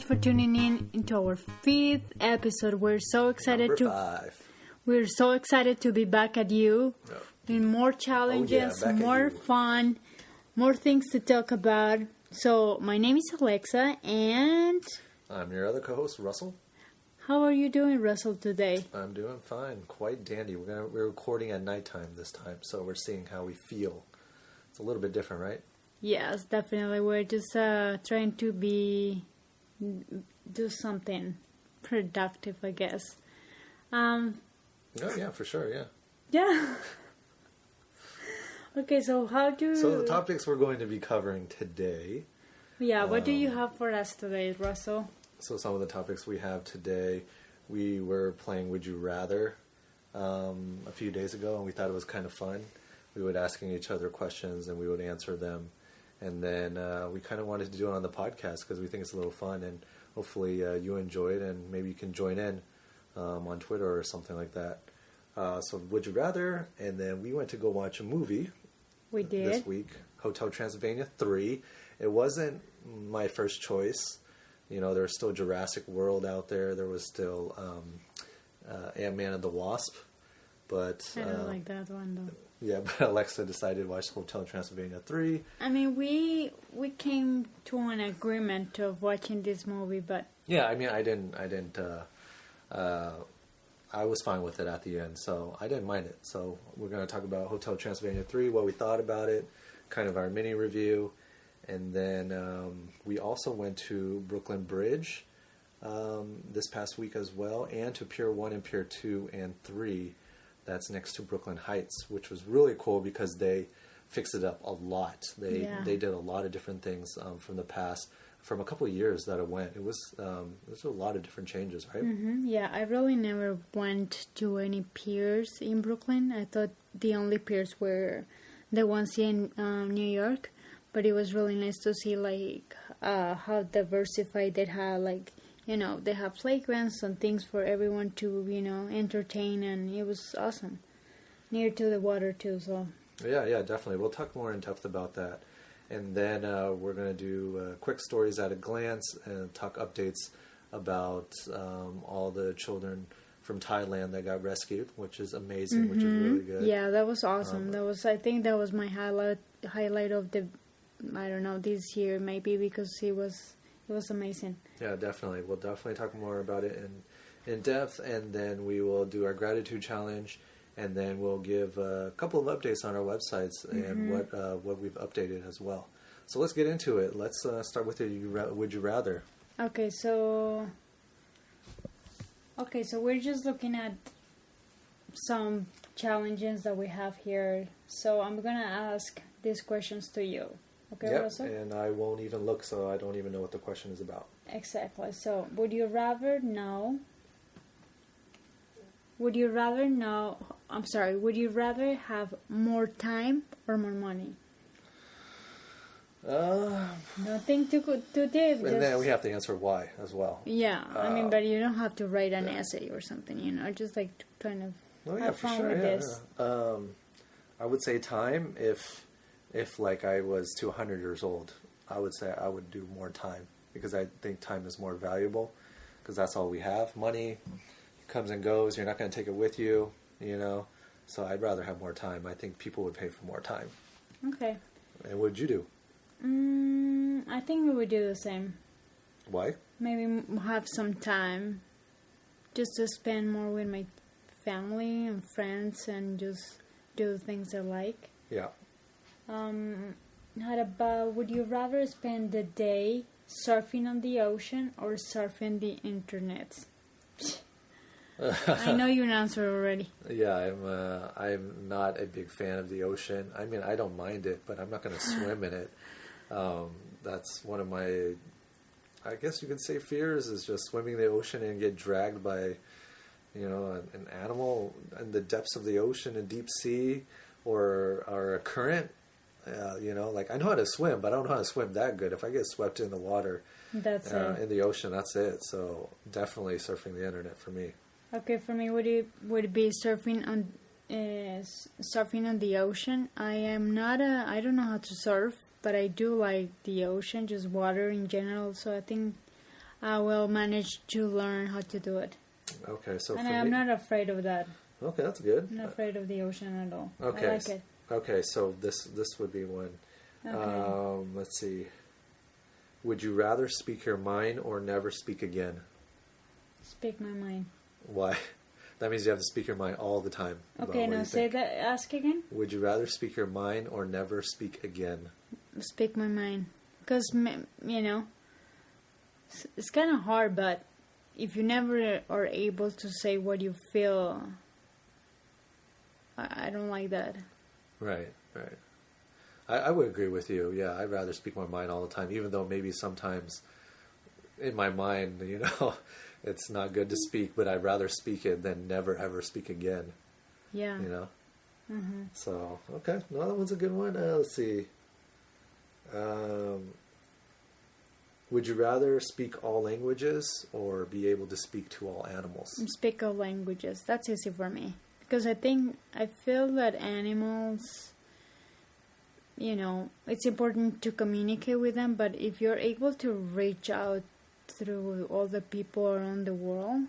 much for tuning in into our 5th episode. We're so excited Number 5. We're so excited to be back at you. In more challenges, more fun, more things to talk about. So, my name is Alexa, and I'm your other co-host, Russell. How are you doing, Russell, today? I'm doing fine, quite dandy. We're recording at nighttime this time, so we're seeing how we feel. It's a little bit different, right? Yes, definitely. We're just trying to do something productive, I guess. Oh yeah, for sure, yeah. Yeah. Okay, so So the topics we're going to be covering today. Yeah, what do you have for us today, Russell? So some of the topics we have today, we were playing Would You Rather a few days ago, and we thought it was kind of fun. We would asking each other questions, and we would answer them. And then we kind of wanted to do it on the podcast because we think it's a little fun, and hopefully you enjoy it, and maybe you can join in on Twitter or something like that. So Would You Rather, and then we went to go watch a movie. We did. This week, Hotel Transylvania 3. It wasn't my first choice. You know, there was still Jurassic World out there. There was still Ant-Man and the Wasp. But I don't like that one, though. Yeah, but Alexa decided to watch Hotel Transylvania 3. I mean, we came to an agreement of watching this movie, but... Yeah, I mean, I didn't I was fine with it at the end, so I didn't mind it. So we're going to talk about Hotel Transylvania 3, what we thought about it, kind of our mini review. And then we also went to Brooklyn Bridge this past week as well, and to Pier 1 and Pier 2 and 3. That's next to Brooklyn Heights, which was really cool because they fixed it up a lot. They did a lot of different things from the past. From a couple of years that it went, it was there's a lot of different changes, right? Mm-hmm. Yeah, I really never went to any piers in Brooklyn. I thought the only piers were the ones in New York, but it was really nice to see like how diversified they had. Like, you know, they have playgrounds and things for everyone to, you know, entertain, and it was awesome. Near to the water too, so. Yeah, definitely. We'll talk more in depth about that. And then we're going to do quick stories at a glance and talk updates about all the children from Thailand that got rescued, which is amazing, which is really good. Yeah, that was awesome. I think that was my highlight of the, I don't know, this year maybe, because it was amazing. Yeah, definitely. We'll definitely talk more about it in depth, and then we will do our gratitude challenge. And then we'll give a couple of updates on our websites and what we've updated as well. So let's get into it. Let's start with Would You Rather. Okay, so we're just looking at some challenges that we have here. So I'm going to ask these questions to you. Okay, Russell? And I won't even look, so I don't even know what the question is about. Exactly. So, would you rather have more time or more money? Nothing too deep. And then we have to answer why as well. Yeah, I mean, but you don't have to write an essay or something, you know. Just like to kind of have fun with this. I would say time. If like I was 200 years old, I would say I would do more time because I think time is more valuable because that's all we have. Money comes and goes. You're not going to take it with you, you know. So I'd rather have more time. I think people would pay for more time. Okay. And what would you do? I think we would do the same. Why? Maybe have some time just to spend more with my family and friends and just do the things I like. Yeah. How about, would you rather spend the day surfing on the ocean or surfing the internet? I know your answer already. Yeah, I'm not a big fan of the ocean. I mean, I don't mind it, but I'm not going to swim in it. That's one of my, I guess you could say, fears is just swimming the ocean and get dragged by, you know, an animal in the depths of the ocean, a deep sea, or a current. You know, like I know how to swim, but I don't know how to swim that good. If I get swept in the water, in the ocean, that's it. So definitely surfing the internet for me. Okay, for me, would it be surfing on the ocean? I don't know how to surf, but I do like the ocean, just water in general. So I think I will manage to learn how to do it. Okay, so And for I'm me, not afraid of that. okay, that's good. I'm not afraid of the ocean at all. Okay, I like it. okay, so this would be one. Okay. Let's see. Would you rather speak your mind or never speak again? Speak my mind. Why? That means you have to speak your mind all the time. Okay, now say that. Ask again. Would you rather speak your mind or never speak again? Speak my mind. Because, you know, it's kind of hard, but if you never are able to say what you feel, I don't like that. Right, right. I would agree with you. Yeah, I'd rather speak my mind all the time, even though maybe sometimes in my mind, you know, it's not good to speak, but I'd rather speak it than never ever speak again. Yeah. You know? Mm-hmm. So, okay. No, that one's a good one. Let's see. Would you rather speak all languages or be able to speak to all animals? Speak all languages. That's easy for me. Because I feel that animals, you know, it's important to communicate with them, but if you're able to reach out through all the people around the world,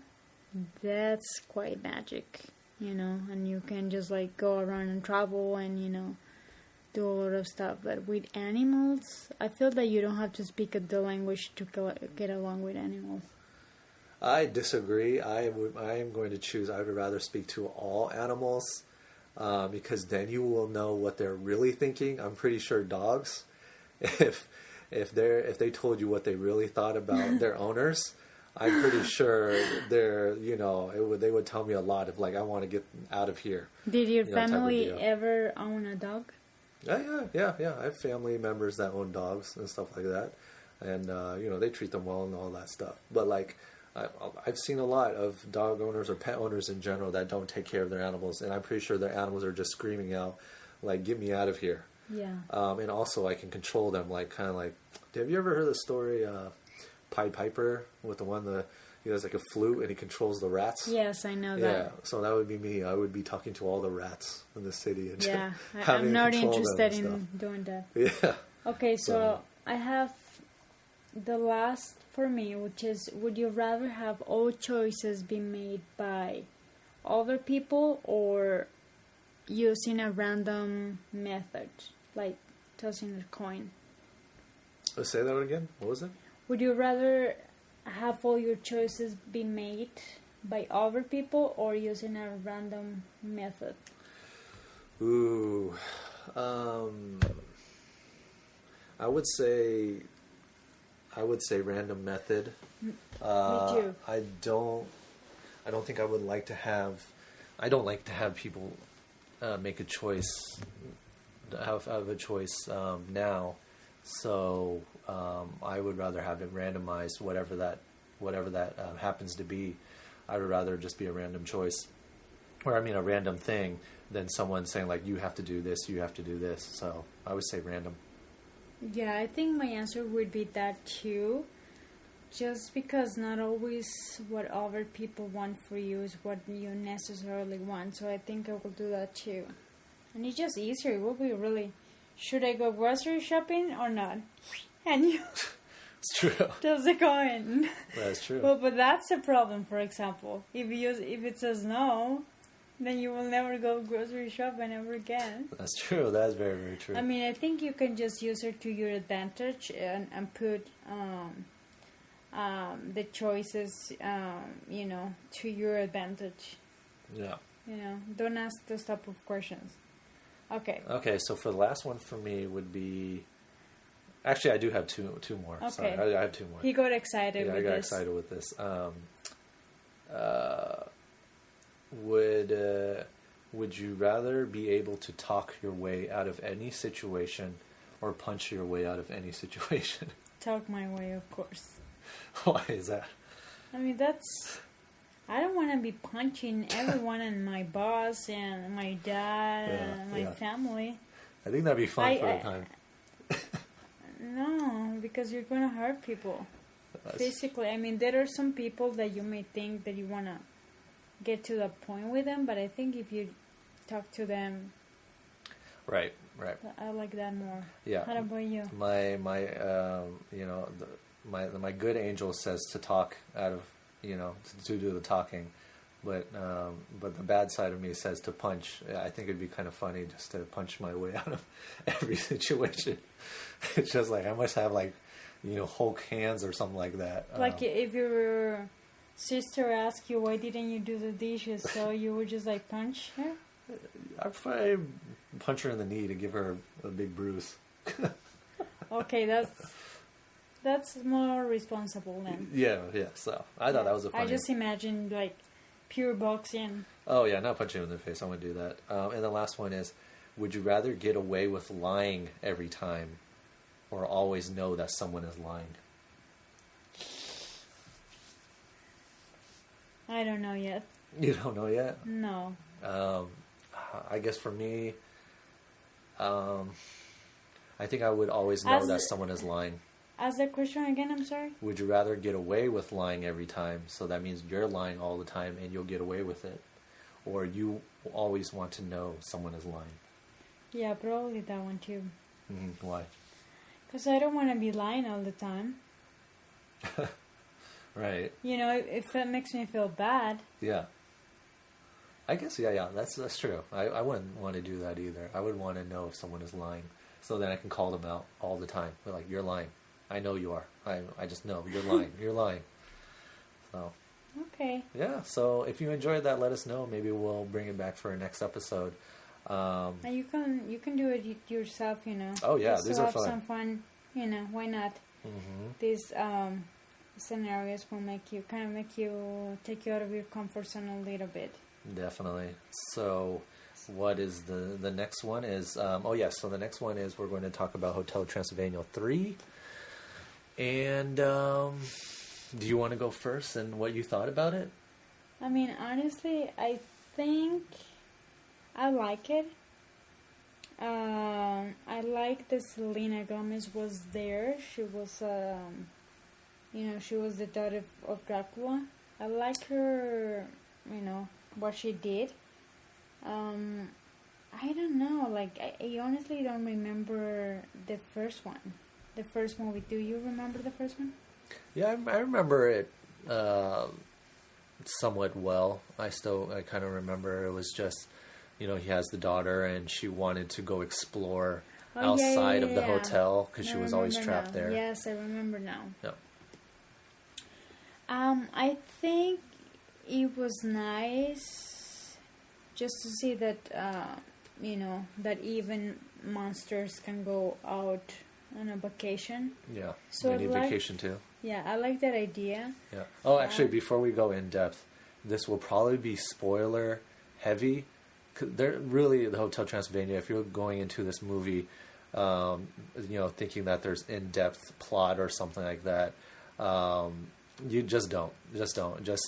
that's quite magic, you know, and you can just like go around and travel and, you know, do a lot of stuff. But with animals, I feel that you don't have to speak the language to get along with animals. I disagree. I am going to choose. I would rather speak to all animals because then you will know what they're really thinking. I'm pretty sure dogs, if they told you what they really thought about their owners, I'm pretty sure they would tell me a lot of like, I want to get out of here. Did your family ever own a dog? Yeah. I have family members that own dogs and stuff like that, and they treat them well and all that stuff. But like, I've seen a lot of dog owners or pet owners in general that don't take care of their animals, and I'm pretty sure their animals are just screaming out, like, "Get me out of here!" Yeah. And also, I can control them, like kind of like. Have you ever heard the story Pied Piper with the one he has like a flute and he controls the rats? Yes, I know that. Yeah, so that would be me. I would be talking to all the rats in the city. And yeah, I'm not interested in doing that. Yeah. Okay, so I have the last for me, which is, would you rather have all choices be made by other people or using a random method, like tossing a coin? Let's say that again. What was it? Would you rather have all your choices be made by other people or using a random method? Ooh, I would say random method. Me too. I don't think I would like to have. I don't like to have people make a choice. Have a choice now. So I would rather have it randomized, whatever that happens to be. I would rather just be a random choice, or a random thing, than someone saying like, you have to do this, you have to do this. So I would say random. Yeah, I think my answer would be that too. Just because not always what other people want for you is what you necessarily want. So I think I will do that too. And it's just easier. It will be really... Should I go grocery shopping or not? And you... It's true. Toss the coin. That's true. Well, but that's a problem, for example. If it says no, then you will never go grocery shopping ever again. That's true. That's very, very true. I think you can just use it to your advantage and put the choices, to your advantage. Yeah. Don't ask those type of questions. Okay. Okay, so for the last one for me would be... Actually, I do have two more. Okay. Sorry, I have two more. He got excited with this. I got excited with this. Would you rather be able to talk your way out of any situation or punch your way out of any situation? Talk my way, of course. Why is that? I don't want to be punching everyone and my boss and my dad and my family. I think that'd be fun for a time. No, because you're going to hurt people. Physically. There are some people that you may think that you want to get to the point with them, but I think if you talk to them... Right. I like that more. Yeah. How about you? My my good angel says to talk out of, to do the talking, but the bad side of me says to punch. I think it'd be kind of funny just to punch my way out of every situation. It's just like I must have like, Hulk hands or something like that. Like if your sister asked you why didn't you do the dishes, so you would just like punch her? I'd probably punch her in the knee to give her a big bruise. Okay, that's more responsible then. Yeah. So I thought that was a funny. I just imagined like pure boxing. Oh yeah, not punching him in the face. I wouldn't do that. And the last one is, would you rather get away with lying every time, or always know that someone is lying? I don't know yet. You don't know yet? No. I guess for me, I think I would always know that someone is lying. Ask the question again, I'm sorry? Would you rather get away with lying every time, so that means you're lying all the time and you'll get away with it? Or you always want to know someone is lying? Yeah, probably that one too. Mm-hmm. Why? Because I don't want to be lying all the time. Right. If it makes me feel bad. Yeah. I guess, yeah, that's true. I wouldn't want to do that either. I would want to know if someone is lying, so then I can call them out all the time. We're like, you're lying. I know you are. I just know. You're lying. You're lying. So. Okay. Yeah, so if you enjoyed that, let us know. Maybe we'll bring it back for our next episode. And you can do it yourself, Oh, yeah, just these to are have fun. some fun, why not? Mm-hmm. These scenarios will make you take you out of your comfort zone a little bit. Definitely. So what is the next one is, so the next one is we're going to talk about Hotel Transylvania 3. And do you want to go first and what you thought about it? I mean, honestly, I think I like it. I like that Selena Gomez was there. She was, she was the daughter of Dracula. I like her, what she did. I don't know, like, I honestly don't remember the first one. The first movie. Do you remember the first one? Yeah, I remember it somewhat well. I kind of remember it was just, he has the daughter and she wanted to go explore outside of the hotel because she was always trapped there. Yes, I remember now. Yeah. I think it was nice just to see that, that even monsters can go out on a vacation. Yeah, so they need vacation too. Yeah, I like that idea. Yeah. Oh, actually, before we go in depth, this will probably be spoiler heavy. They're really the Hotel Transylvania. If you're going into this movie, thinking that there's in-depth plot or something like that, you just don't. Just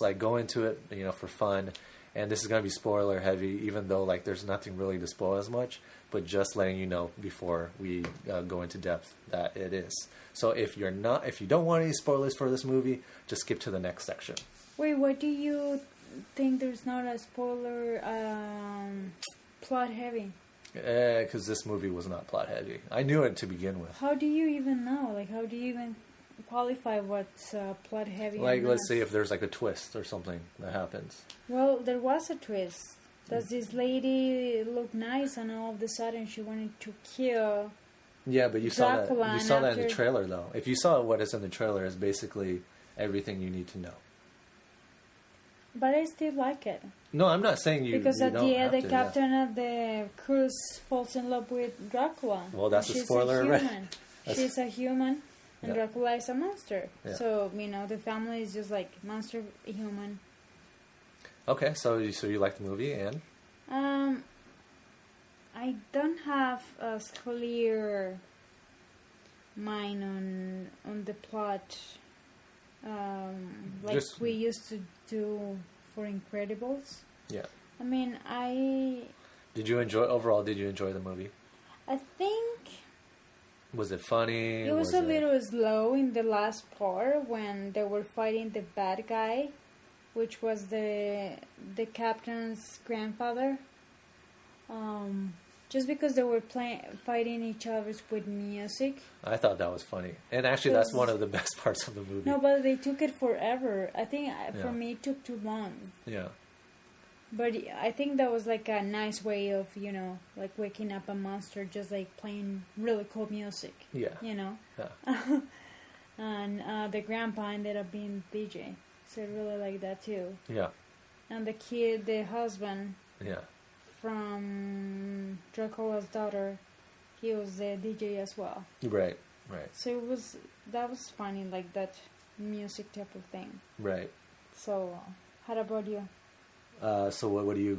like go into it, for fun. And this is going to be spoiler heavy, even though like there's nothing really to spoil as much. But just letting you know before we go into depth that it is. So if you don't want any spoilers for this movie, just skip to the next section. Wait, what do you think? There's not a spoiler plot heavy? Because this movie was not plot heavy. I knew it to begin with. How do you even know? Like, how do you even qualify what's plot heavy? Like, let's say if there's like a twist or something that happens. Well, there was a twist. Does this lady look nice, and all of a sudden she wanted to kill? Yeah, but you saw Dracula that. You saw that in the trailer, though. If you saw what is in the trailer, is basically everything you need to know. But I still like it. No, I'm not saying you. Because you at the end, the to, captain of the cruise falls in love with Dracula. Well, that's a spoiler, right? She's a human, and Yeah. Dracula is a monster. Yeah. So the family is just like monster, human. Okay, so you like the movie, and I don't have a clear mind on the plot, like we used to do for Incredibles. Yeah. I mean, Did you enjoy the movie? I think Was it funny? it was a little slow in the last part when they were fighting the bad guy, which was the captain's grandfather. just because they were fighting each other with music. I thought that was funny. And actually, that's one of the best parts of the movie. No, but they took it forever. I think for me it took too long. Yeah. But I think that was like a nice way of, like waking up a monster, just like playing really cool music. Yeah. Yeah. And the grandpa ended up being DJ. So I really like that too. Yeah. And the husband. Yeah. From Dracula's daughter, he was the DJ as well. Right. So that was funny, like that music type of thing. Right. So, how about you? So what do you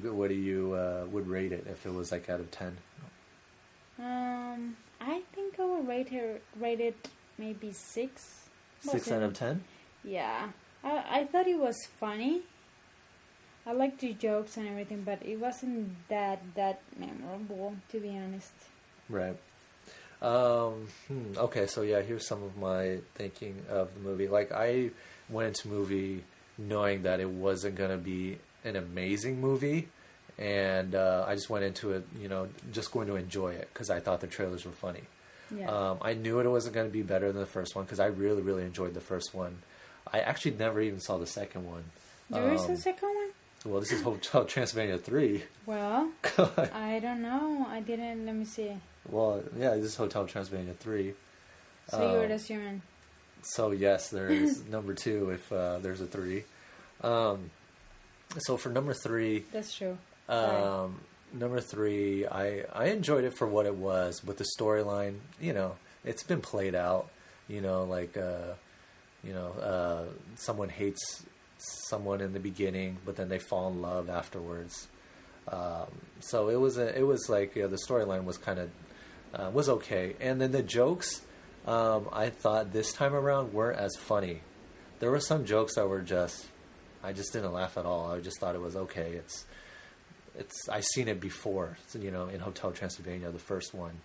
would rate it if it was like out of 10? I think I would rate it maybe 6. 6 out of 10? Yeah, I thought it was funny. I liked the jokes and everything, but it wasn't that memorable, to be honest. Right. Okay, so yeah, here's some of my thinking of the movie. Like, I went into movie knowing that it wasn't going to be an amazing movie, and I just went into it, just going to enjoy it, because I thought the trailers were funny. Yeah. I knew it wasn't going to be better than the first one, because I really, really enjoyed the first one. I actually never even saw the second one. There is a second one? Well, this is Hotel Transylvania 3. Well, I don't know. I didn't. Let me see. Well, yeah, this is Hotel Transylvania 3. So you were assuming. So, yes, there is number 2 if there's a 3. So, for number 3... That's true. Number 3, I enjoyed it for what it was, but the storyline, it's been played out. Someone hates someone in the beginning, but then they fall in love afterwards. So it was like the storyline was kind of was okay, and then the jokes I thought this time around weren't as funny. There were some jokes that were I just didn't laugh at all. I just thought it was okay. It's I've seen it before, in Hotel Transylvania, the first one.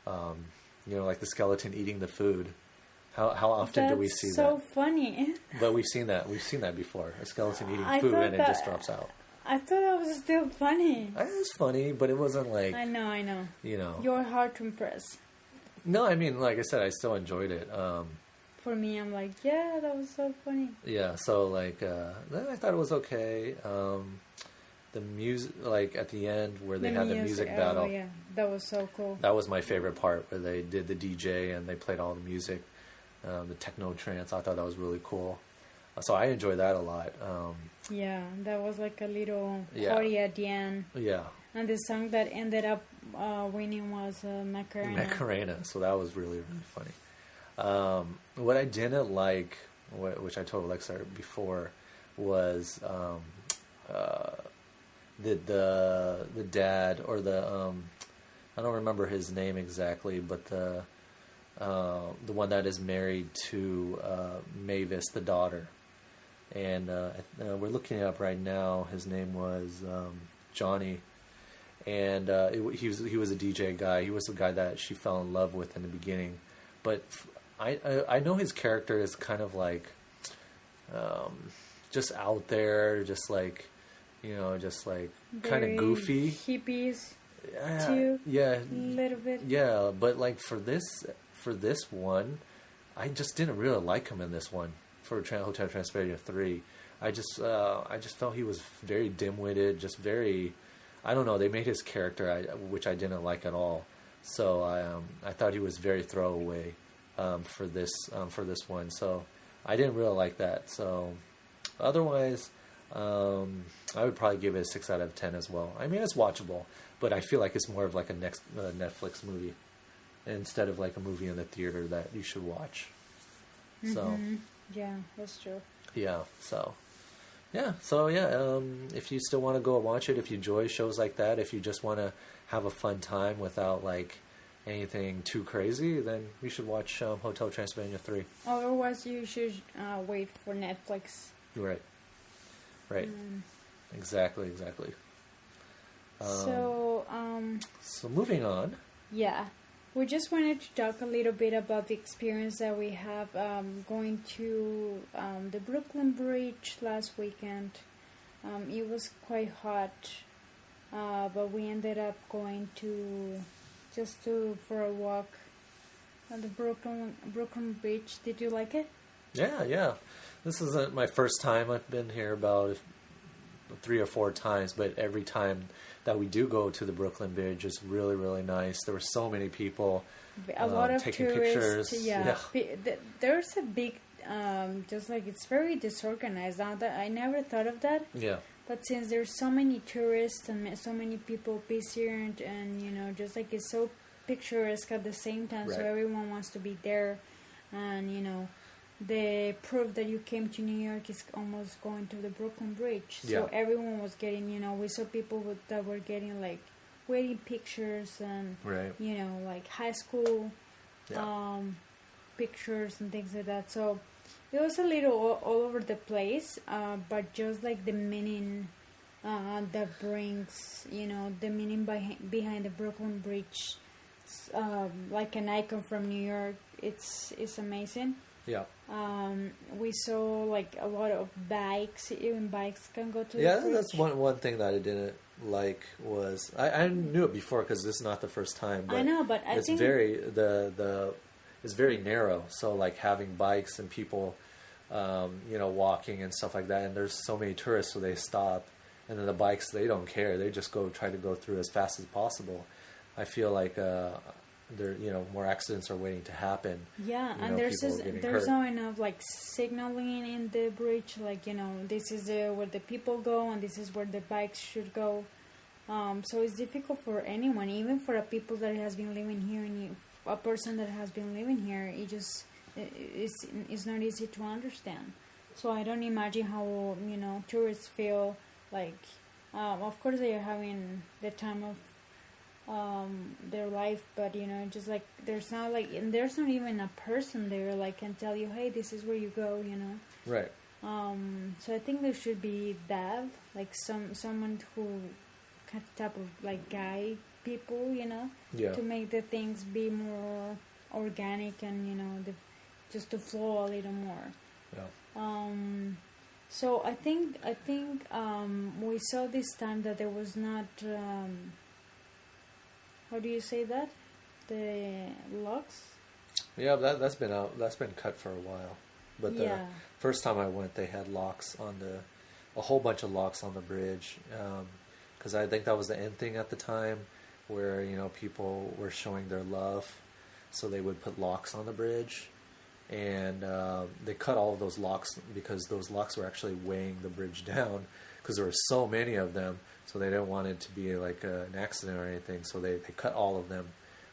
Like the skeleton eating the food. How often do we see that? That's so funny. But we've seen that before. A skeleton eating food and it just drops out. I thought that was still funny. It was funny, but it wasn't like... I know. You're hard to impress. No, I mean, like I said, I still enjoyed it. For me, I'm like, yeah, that was so funny. Yeah, so like, I thought it was okay. The music, like at the end where they had the music battle. Oh, yeah, that was so cool. That was my favorite part, where they did the DJ and they played all the music. The techno trance, I thought that was really cool. So I enjoyed that a lot. Yeah, that was like a little party at the end. Yeah. And the song that ended up winning was Macarena. Macarena, so that was really, really funny. What I didn't like, which I told Alexa before, was the dad, or I don't remember his name exactly, but the one that is married to Mavis, the daughter. And we're looking it up right now. His name was Johnny, and he was a DJ guy. He was the guy that she fell in love with in the beginning. But I know his character is kind of like just out there, just like kind of goofy, hippies. Too, yeah, a little bit. Yeah, but like for this one, I just didn't really like him in this one. For Hotel Transylvania 3, I just felt he was very dim-witted, just very, I don't know. They made his character, which I didn't like at all. So I thought he was very throwaway for this one. So I didn't really like that. So otherwise, I would probably give it a 6 out of 10 as well. I mean, it's watchable, but I feel like it's more of like a Netflix movie instead of like a movie in the theater that you should watch. Mm-hmm. So. Yeah, that's true. Yeah, so if you still want to go watch it, if you enjoy shows like that, if you just want to have a fun time without like anything too crazy, then you should watch Hotel Transylvania 3. Otherwise, you should wait for Netflix. Right. Exactly. So moving on. Yeah. We just wanted to talk a little bit about the experience that we have going to the Brooklyn Bridge last weekend. It was quite hot, but we ended up going to for a walk on the Brooklyn Bridge. Did you like it? Yeah. This isn't my first time. I've been here about 3 or 4 times, but every time that we do go to the Brooklyn Bridge, it's really, really nice. There were so many people a lot of taking tourists. pictures. Yeah. There's a big, just like it's very disorganized. Now that I never thought of that. Yeah. But since there's so many tourists and so many people busier and you know, just like it's so picturesque at the same time, so everyone wants to be there, and you know, the proof that you came to New York is almost going to the Brooklyn Bridge. So everyone was getting, you know, we saw people that were getting like wedding pictures and you know, like high school pictures and things like that. So it was a little all over the place, but just like the meaning that brings, you know, the meaning behind the Brooklyn Bridge, like an icon from New York. It's amazing. Yeah. We saw like a lot of bikes. Even bikes can go to the bridge. That's one thing that I didn't like was I knew it before because this is not the first time. But I know, but I think it's very narrow. So like having bikes and people, you know, walking and stuff like that. And there's so many tourists, so they stop. And then the bikes, they don't care. They just try to go through as fast as possible. I feel like there, you know, more accidents are waiting to happen. Yeah, you and know, there's not enough like signaling in the bridge. Like, you know, this is where the people go, and this is where the bikes should go. So it's difficult for anyone, even for a people that has been living here, and a person that has been living here. It's not easy to understand. So I don't imagine how, you know, tourists feel like. Of course, they are having the time of their life, but you know, just like there's not even a person there like can tell you, hey, this is where you go, you know. Right. So I think there should be that, like someone who type of like guide people, you know, to make the things be more organic and, you know, just to flow a little more. Yeah. So I think we saw this time that there was not. How do you say that? The locks? Yeah, that's been out. That's been cut for a while. But the first time I went, they had locks on a whole bunch of locks on the bridge. Because I think that was the end thing at the time, where, you know, people were showing their love, so they would put locks on the bridge, and they cut all of those locks because those locks were actually weighing the bridge down because there were so many of them. So they didn't want it to be like an accident or anything, so they cut all of them.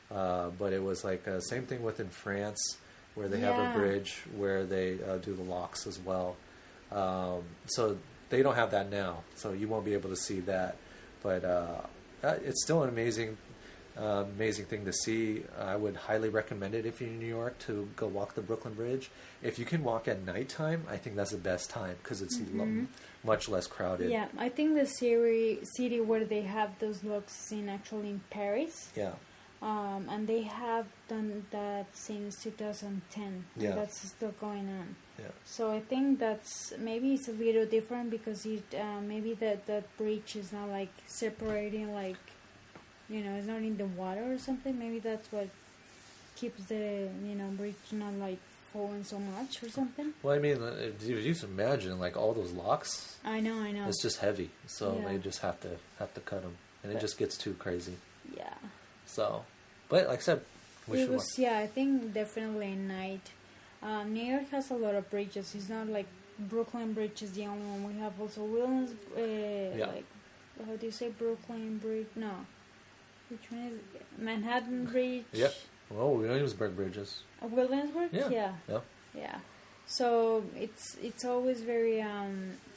But it was like same thing within France, where they have a bridge where they do the locks as well. So they don't have that now, so you won't be able to see that. But it's still an amazing thing to see. I would highly recommend it if you're in New York to go walk the Brooklyn Bridge. If you can walk at nighttime, I think that's the best time because it's much less crowded. Yeah, I think the city where they have those locks is actually in Paris. Yeah. And they have done that since 2010. Yeah. And that's still going on. Yeah. So I think maybe it's a little different because maybe that bridge is not like separating, like, you know, it's not in the water or something. Maybe that's what keeps the, you know, bridge not like falling so much or something. Well, I mean, you just imagine like all those locks. I know. It's just heavy, so they just have to cut them, and it just gets too crazy. Yeah. So, but like I said, I think definitely at night. New York has a lot of bridges. It's not like Brooklyn Bridge is the only one. We have also like, how do you say Brooklyn Bridge? No. Which one is it? Manhattan Bridge? Yep. Well, Williamsburg bridges. Williamsburg? Yeah. So it's always very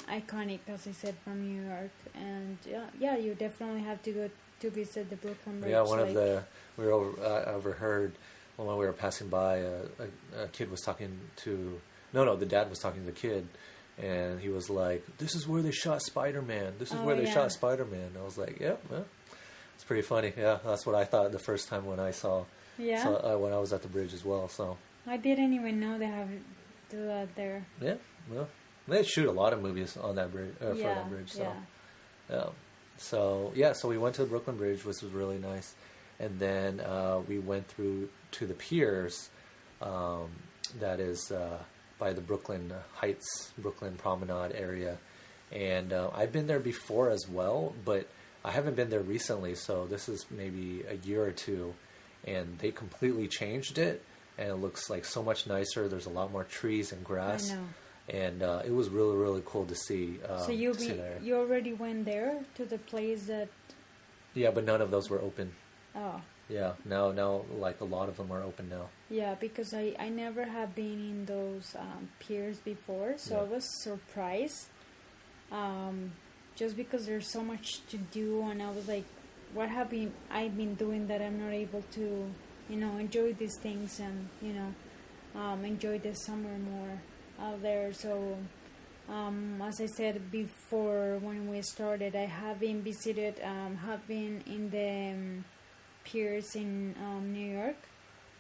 iconic, as I said, from New York, and you definitely have to go to visit the Brooklyn Bridge. Yeah, we overheard when we were passing by, a kid was talking to the dad was talking to the kid, and he was like, "This is where they shot Spider-Man. This is where they shot Spider-Man." And I was like, "Yep, yeah, it's pretty funny." Yeah, that's what I thought the first time when I saw. Yeah. When I was at the bridge as well, so. I didn't even know they have do that there. Yeah, well, they shoot a lot of movies on that bridge for that bridge. So, So so we went to the Brooklyn Bridge, which was really nice, and then we went through to the Piers, that is by the Brooklyn Heights, Brooklyn Promenade area, and I've been there before as well, but I haven't been there recently. So this is maybe a year or two, and they completely changed it, and it looks like so much nicer. There's a lot more trees and grass. I know. And it was really, really cool to see. So you already went there to the place that... Yeah, but none of those were open. Oh. Yeah, now, like a lot of them are open now. Yeah, because I never have been in those piers before, so I was surprised. Just because there's so much to do, and I was like, what have I been doing that I'm not able to, enjoy these things and, enjoy the summer more out there. So as I said before when we started, I have been in the piers in New York,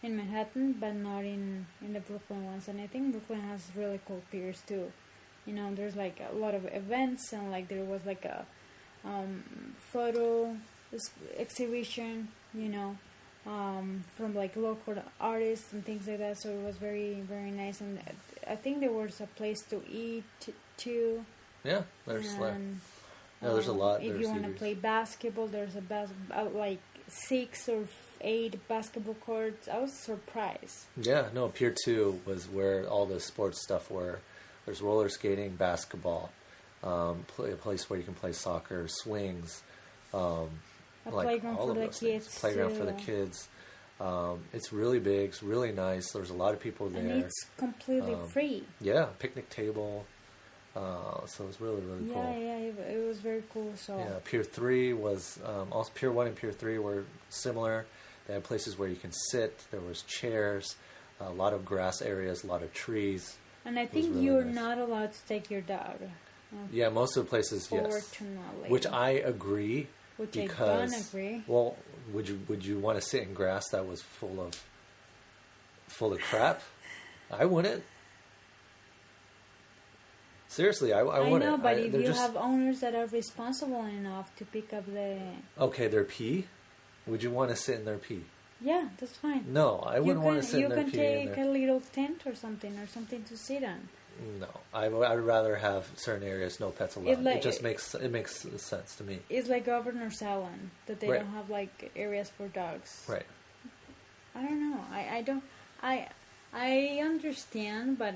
in Manhattan, but not in the Brooklyn ones. And I think Brooklyn has really cool piers too. There's like a lot of events, and like there was like a photo exhibition, from like local artists and things like that. So it was very, very nice, and I think there was a place to eat too. Yeah, there's there's a lot. If you want to play basketball, there's like 6 or 8 basketball courts. I was surprised. Yeah, no, Pier 2 was where all the sports stuff were. There's roller skating, basketball, a place where you can play soccer, swings, a playground for the kids. Playground for the kids. It's really big. It's really nice. There's a lot of people there. And it's completely free. Yeah, picnic table. So it was really, really cool. Yeah, it was very cool. So yeah, Pier 3 was also Pier 1 and Pier 3 were similar. They had places where you can sit. There was chairs, a lot of grass areas, a lot of trees. And I think really you're not allowed to take your dog. Yeah, most of the places, yes. Fortunately. Which I agree. Which I don't agree. Well, would you want to sit in grass that was full of crap? I wouldn't. Seriously, I wouldn't. I know, but if you have owners that are responsible enough to pick up the... Okay, their pee? Would you want to sit in their pee? Yeah, that's fine. No, I wouldn't want to sit in their pee. You can take a little tent or something to sit on. No, I'd rather have certain areas no pets allowed. It just makes sense to me. It's like Governor's Island, that they don't have like areas for dogs. Right. I don't know. I understand, but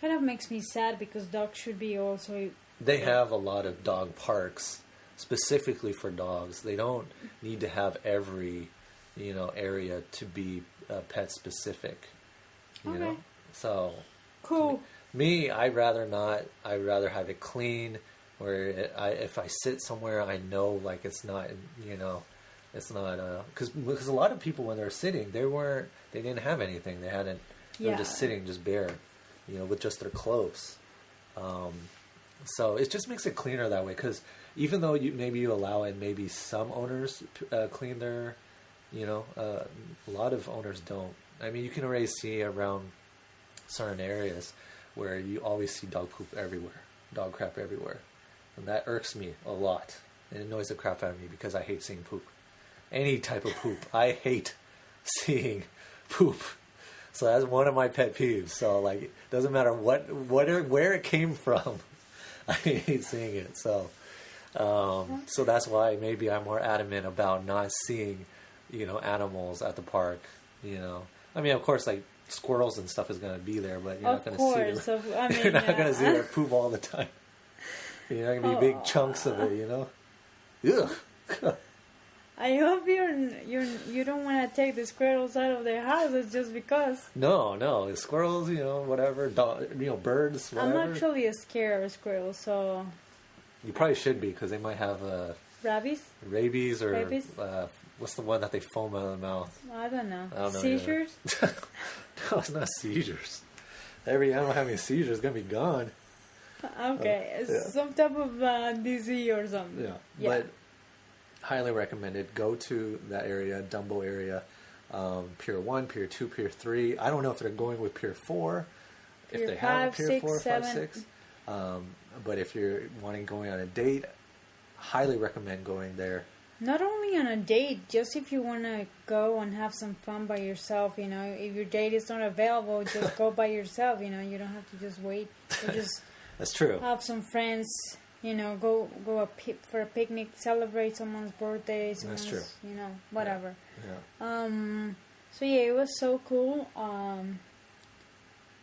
kind of makes me sad because dogs should be also... They have a lot of dog parks specifically for dogs. They don't need to have every, area to be pet specific. You know? So... Cool. Me, I'd rather not. I'd rather have it clean. Where if I sit somewhere, I know like it's not. It's not. Because a lot of people when they're sitting, they didn't have anything. They hadn't. They were just sitting, just bare, with just their clothes. So it just makes it cleaner that way. Because even though you allow it, maybe some owners clean their, a lot of owners don't. I mean, you can already see around certain areas where you always see dog poop everywhere, dog crap everywhere, and that irks me a lot. And it annoys the crap out of me because I hate seeing poop, any type of poop. I hate seeing poop. So that's one of my pet peeves. So like, it doesn't matter where it came from, I hate seeing it. So so that's why maybe I'm more adamant about not seeing, animals at the park. I mean, of course, like. Squirrels and stuff is going to be there, but you're not going to see them. You're not going to see their poop all the time. You're not going to be big chunks of it, Ugh. I hope you don't want to take the squirrels out of their houses just because. No, the squirrels, whatever, birds, whatever. I'm actually scared of squirrels, so. You probably should be because they might have rabies or what's the one that they foam out of the mouth? I don't know. Seizures? No, it's not seizures. Every animal having seizures is going to be gone. Okay. Some type of disease or something. Yeah. But highly recommended. Go to that area, Dumbo area. Pier 1, Pier 2, Pier 3. I don't know if they're going with Pier 4. If they have Pier 4, 5, 6. But if you're going on a date, highly recommend going there. Not only on a date, just if you want to go and have some fun by yourself, if your date is not available, just go by yourself, you don't have to just wait. Or just That's true. have some friends, go for a picnic, celebrate someone's birthday, That's true. Whatever. Yeah. So yeah, it was so cool.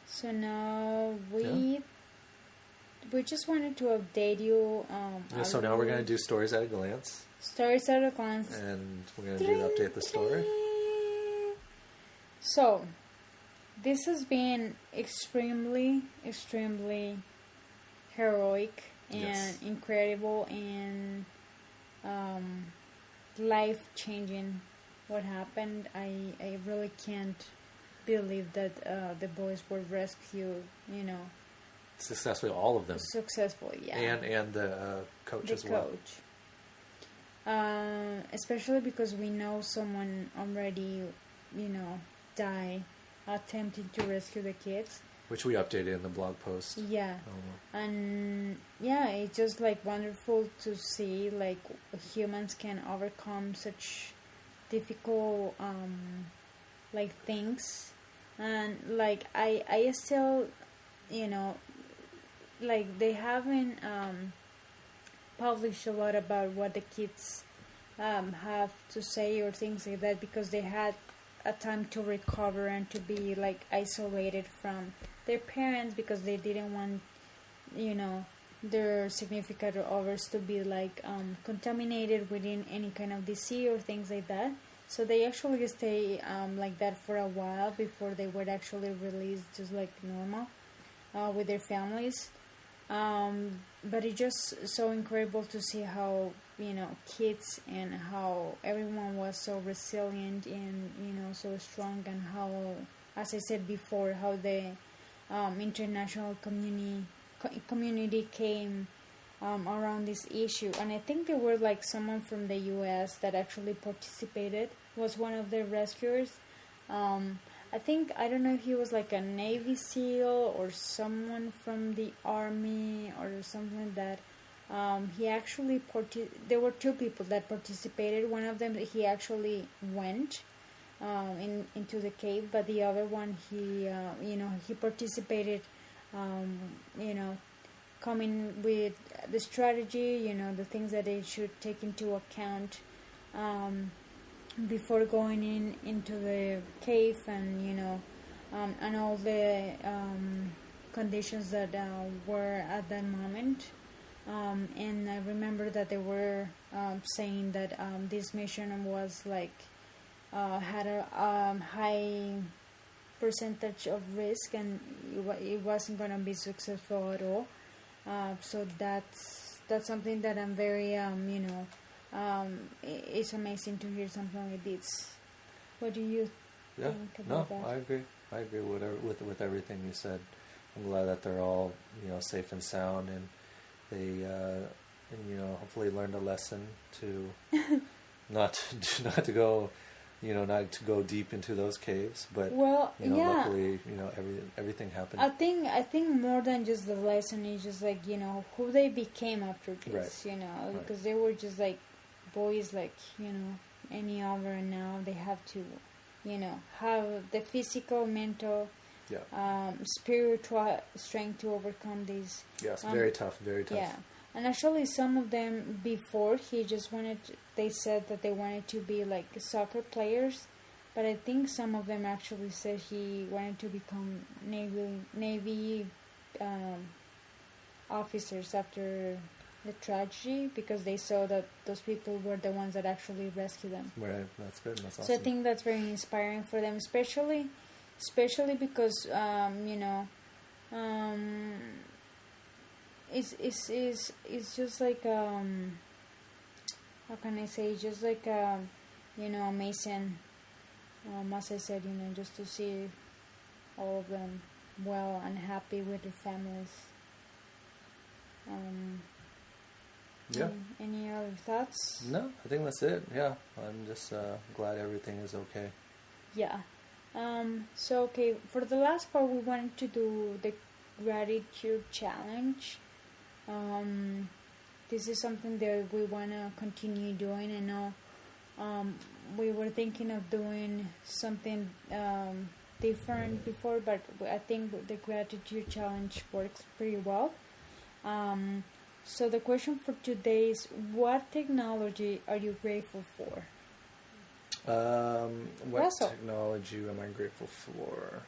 So now we just wanted to update you. So now we're going to do stories at a glance. Stories at a glance. And we're going to update the story. So, this has been extremely, extremely heroic and incredible and life-changing what happened. I really can't believe that the boys were rescued, Successfully, all of them. Successfully, yeah. And the coach as well. Especially because we know someone already, died attempting to rescue the kids. Which we updated in the blog post. Yeah. And yeah, it's just wonderful to see humans can overcome such difficult things. And I still, they haven't published a lot about what the kids have to say or things like that, because they had a time to recover and to be isolated from their parents, because they didn't want their significant others to be contaminated within any kind of disease or things like that. So they actually stay like that for a while before they were actually released just like normal with their families. But it's just so incredible to see how, kids and how everyone was so resilient and, so strong, and how, as I said before, how the international community came around this issue. And I think there were someone from the US that actually participated, was one of the rescuers. I don't know if he was a Navy SEAL or someone from the Army or something like that. He actually there were two people that participated. One of them, he actually went into the cave, but the other one, he participated, coming with the strategy, the things that they should take into account before going into the cave, and and all the conditions that were at that moment. And I remember that they were saying that this mission was had a high percentage of risk, and it wasn't going to be successful at all. So that's something that I'm very it's amazing to hear something like this. What do you think about that? I agree. I agree with everything you said. I'm glad that they're all safe and sound, and they hopefully learned a lesson to not to go not to go deep into those caves. But luckily everything happened. I think more than just the lesson is just who they became after this. Right. Because they were just boys any other, and now they have to have the physical, mental, spiritual strength to overcome these. Yes, very tough. Yeah, and actually some of them before they said that they wanted to be soccer players, but I think some of them actually said he wanted to become Navy officers after the tragedy, because they saw that those people were the ones that actually rescued them. Right, that's good. That's awesome. So I think that's very inspiring for them, especially because it's just how can I say, just amazing, as I said, just to see all of them well and happy with their families. Any other thoughts? No, I think that's it. Yeah, I'm just glad everything is okay. Yeah. So okay, for the last part, we wanted to do the gratitude challenge. this is something that we want to continue doing. I know we were thinking of doing something different before, but I think the gratitude challenge works pretty well. So the question for today is, what technology are you grateful for? What Also, technology am I grateful for?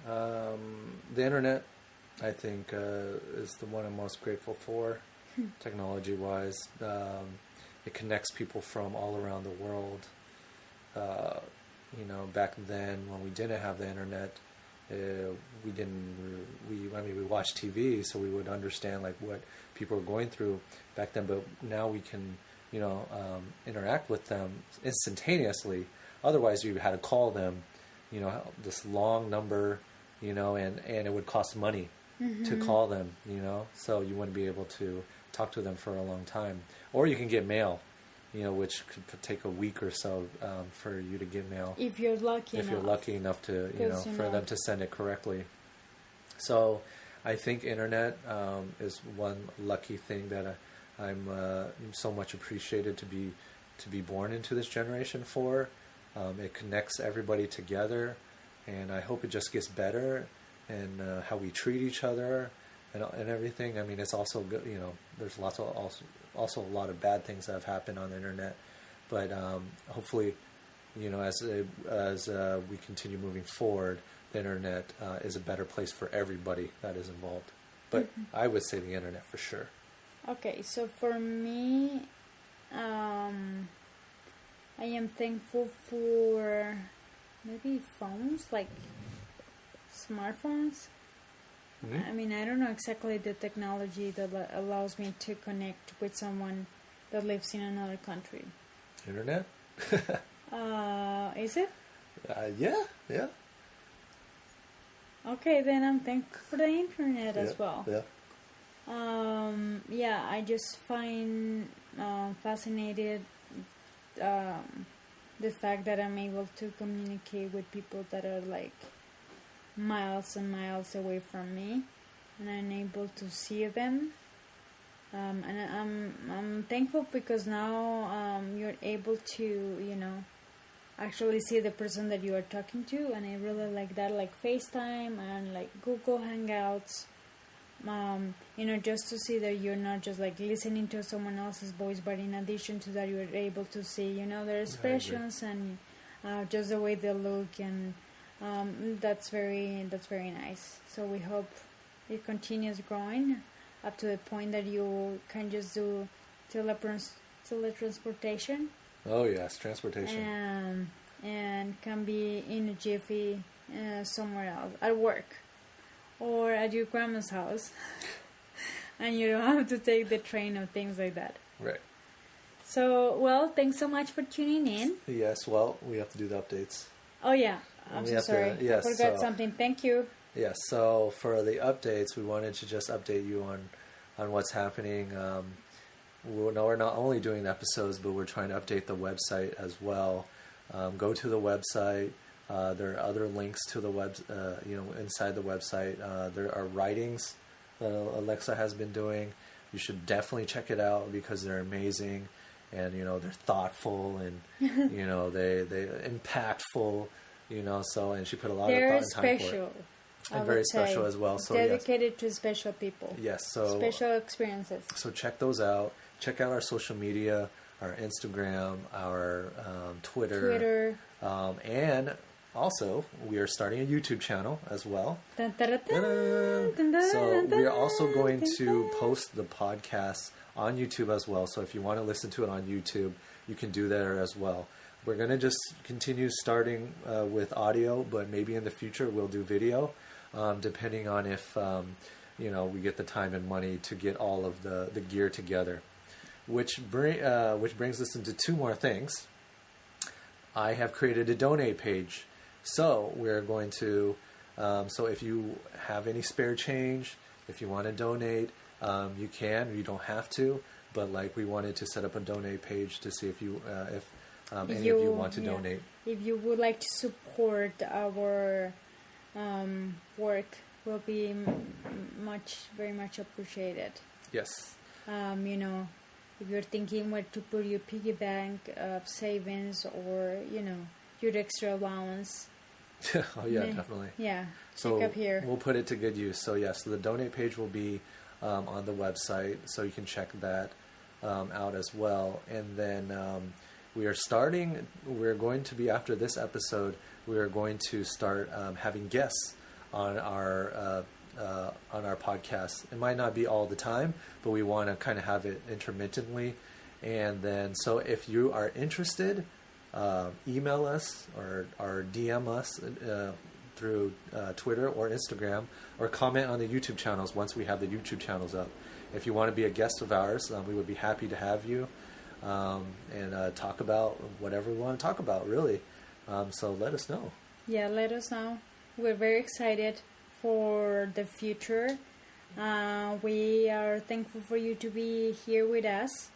The internet, I think, is the one I'm most grateful for, technology-wise. It connects people from all around the world. Back then when we didn't have the internet, we watched TV, so we would understand like what people were going through back then. But now we can, interact with them instantaneously. Otherwise, you had to call them, this long number, and it would cost money to call them, so you wouldn't be able to talk to them for a long time. Or you can get mail, which could take a week or so for you to get mail. If you're lucky enough to, for them to send it correctly. So I think internet is one lucky thing that I'm so much appreciated to be born into this generation for. It connects everybody together, and I hope it just gets better, and how we treat each other and everything. I mean, it's also good, there's also a lot of bad things that have happened on the internet, but hopefully, as we continue moving forward, the internet is a better place for everybody that is involved. But I would say the internet for sure. Okay, so for me, I am thankful for maybe phones, like smartphones. Mm-hmm. I mean, I don't know exactly the technology that allows me to connect with someone that lives in another country. Internet? Is it? Yeah. Okay, then I'm thankful for the internet as well. Yeah. I just find fascinated the fact that I'm able to communicate with people that are like miles and miles away from me, and I'm able to see them. And I'm thankful because now you're able to actually see the person that you are talking to, and I really like that, like FaceTime and like Google Hangouts. Just to see that you're not just like listening to someone else's voice, but in addition to that, you're able to see, their expressions and just the way they look, and that's very nice. So we hope it continues growing up to the point that you can just do teletransportation. Oh yes, transportation. And can be in a jiffy somewhere else, at work or at your grandma's house, and you don't have to take the train or things like that. Right. So, well, thanks so much for tuning in. Yes, well, we have to do the updates. Oh yeah, I'm so sorry. I forgot something. Thank you. Yes, so for the updates, we wanted to just update you on what's happening. We're not only doing episodes, but we're trying to update the website as well. Go to the website. There are other links to the web, inside the website. There are writings that Alexa has been doing. You should definitely check it out because they're amazing, and they're thoughtful, and they're impactful. So, and she put a lot of thought and time for it. And very special as well. So dedicated to special people. Yes. So special experiences. So check those out. Check out our social media, our Instagram, our Twitter. And also, we are starting a YouTube channel as well. So we are also going to post the podcast on YouTube as well. So if you want to listen to it on YouTube, you can do that as well. We're going to just continue starting with audio, but maybe in the future we'll do video, depending on if we get the time and money to get all of the gear together. Which brings us into two more things. I have created a donate page. So we're going to, so if you have any spare change, if you want to donate, you can. You don't have to, but we wanted to set up a donate page to see if any of you want to donate. If you would like to support our work, will be very much appreciated. Yes. You know, if you're thinking where to put your piggy bank of savings or, you know, your extra allowance. Oh, yeah, definitely. Yeah, so check up here. We'll put it to good use. So, yes, the donate page will be on the website, so you can check that out as well. And then we're going to be, after this episode, we are going to start having guests on our podcast. It might not be all the time, but we want to kind of have it intermittently. And then, so if you are interested, email us or DM us through Twitter or Instagram, or comment on the YouTube channels once we have the YouTube channels up. If you want to be a guest of ours, we would be happy to have you and talk about whatever we want to talk about, really. So let us know. Yeah, let us know. We're very excited for the future. We are thankful for you to be here with us.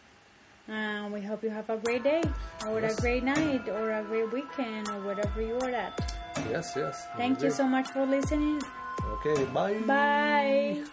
We hope you have a great day, or a great night, or a great weekend, or whatever you are at. Yes. Thank you so much for listening. Okay, bye. Bye.